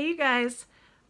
Hey, you guys.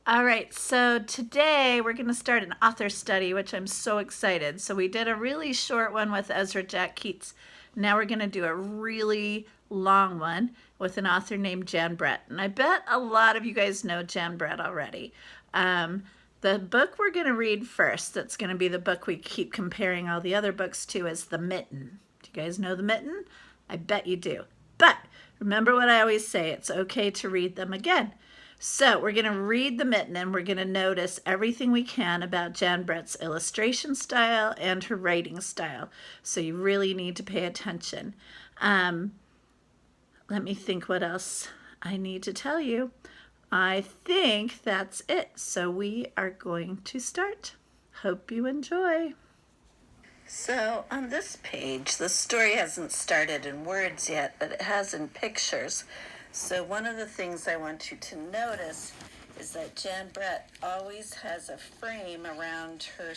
All right, so today we're going to start an author study, which I'm so excited. So we did a really short one with Ezra Jack Keats. Now we're going to do a really long one with an author named Jan Brett. And I bet a lot of you guys know Jan Brett already. The book we're going to read first, that's going to be the book we keep comparing all the other books to, is The Mitten. Do you guys know The Mitten? I bet you do. But remember what I always say, it's okay to read them again. So we're going to read The Mitten and we're going to notice everything we can about Jan Brett's illustration style and her writing style. So you really need to pay attention. Let me think what else I need to tell you. I think that's it. So we are going to start. Hope you enjoy. So on this page, the story hasn't started in words yet, but it has in pictures. So one of the things I want you to notice is that Jan Brett always has a frame around her,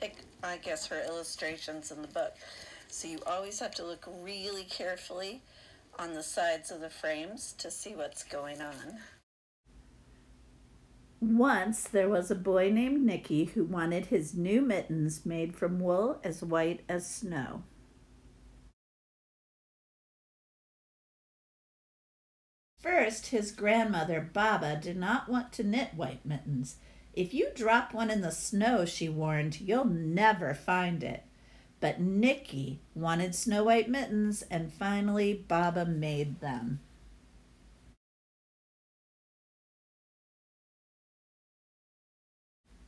her illustrations in the book. So you always have to look really carefully on the sides of the frames to see what's going on. Once there was a boy named Nicky who wanted his new mittens made from wool as white as snow. First, his grandmother, Baba, did not want to knit white mittens. If you drop one in the snow, she warned, you'll never find it. But Nicky wanted snow white mittens, and finally Baba made them.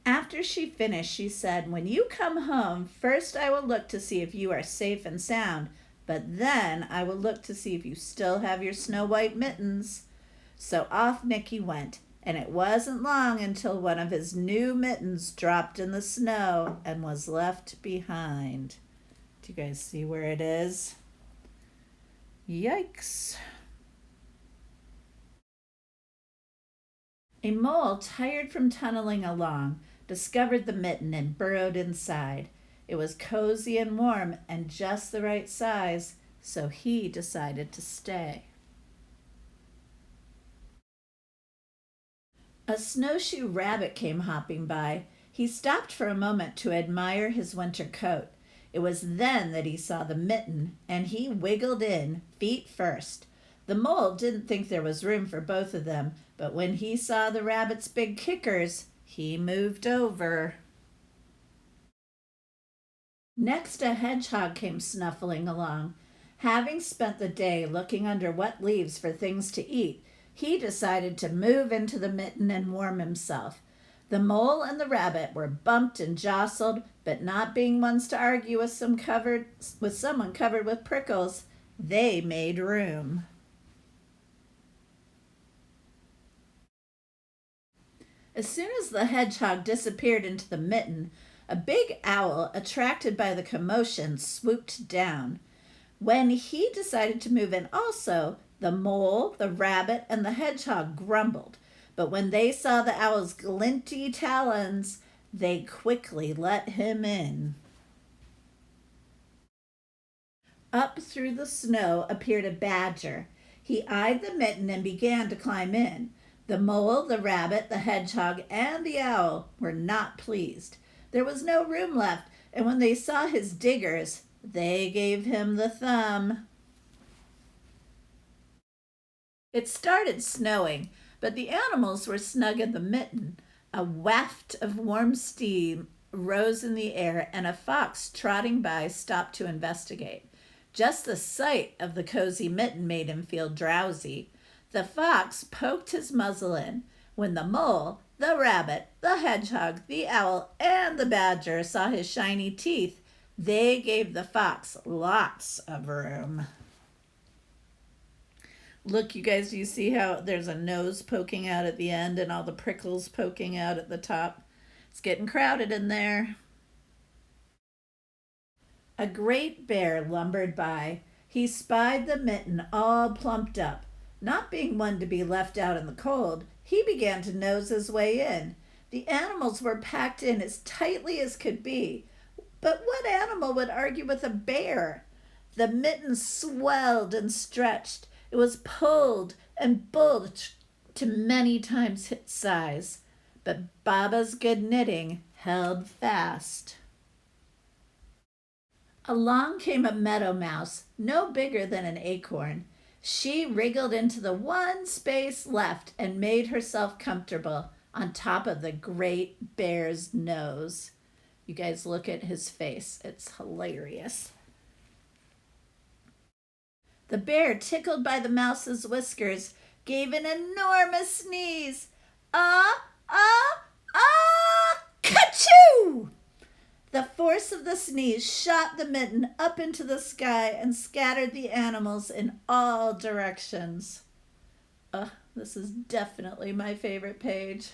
After she finished, she said, when you come home, first I will look to see if you are safe and sound, but then I will look to see if you still have your snow white mittens. So off Nicky went, and it wasn't long until one of his new mittens dropped in the snow and was left behind. Do you guys see where it is? Yikes. A mole, tired from tunneling along, discovered the mitten and burrowed inside. It was cozy and warm and just the right size, so he decided to stay. A snowshoe rabbit came hopping by. He stopped for a moment to admire his winter coat. It was then that he saw the mitten, and he wiggled in, feet first. The mole didn't think there was room for both of them, but when he saw the rabbit's big kickers, he moved over. Next, a hedgehog came snuffling along. Having spent the day looking under wet leaves for things to eat, he decided to move into the mitten and warm himself. The mole and the rabbit were bumped and jostled, but not being ones to argue with someone covered with prickles, they made room. As soon as the hedgehog disappeared into the mitten, a big owl, attracted by the commotion, swooped down. When he decided to move in also, the mole, the rabbit, and the hedgehog grumbled. But when they saw the owl's glinty talons, they quickly let him in. Up through the snow appeared a badger. He eyed the mitten and began to climb in. The mole, the rabbit, the hedgehog, and the owl were not pleased. There was no room left, and when they saw his diggers, they gave him the thumb. It started snowing, but the animals were snug in the mitten. A waft of warm steam rose in the air, and a fox trotting by stopped to investigate. Just the sight of the cozy mitten made him feel drowsy. The fox poked his muzzle in. When the mole, the rabbit, the hedgehog, the owl, and the badger saw his shiny teeth, they gave the fox lots of room. Look, you guys, you see how there's a nose poking out at the end and all the prickles poking out at the top? It's getting crowded in there. A great bear lumbered by. He spied the mitten all plumped up. Not being one to be left out in the cold, he began to nose his way in. The animals were packed in as tightly as could be. But what animal would argue with a bear? The mitten swelled and stretched. It was pulled and to many times its size, but Baba's good knitting held fast. Along came a meadow mouse, no bigger than an acorn. She wriggled into the one space left and made herself comfortable on top of the great bear's nose. You guys look at his face, it's hilarious. The bear, tickled by the mouse's whiskers, gave an enormous sneeze. Ah, ah, ah! Ka-choo! The force of the sneeze shot the mitten up into the sky and scattered the animals in all directions. This is definitely my favorite page.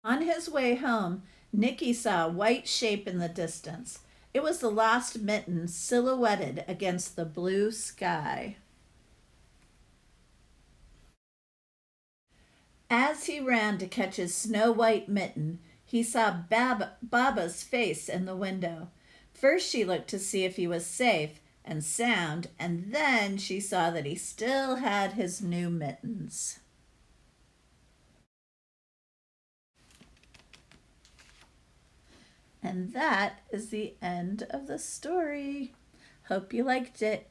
On his way home, Nicky saw a white shape in the distance. It was the lost Mitten silhouetted against the blue sky. As he ran to catch his snow-white mitten, he saw Baba's face in the window. First she looked to see if he was safe and sound, and then she saw that he still had his new mittens. And that is the end of the story. Hope you liked it.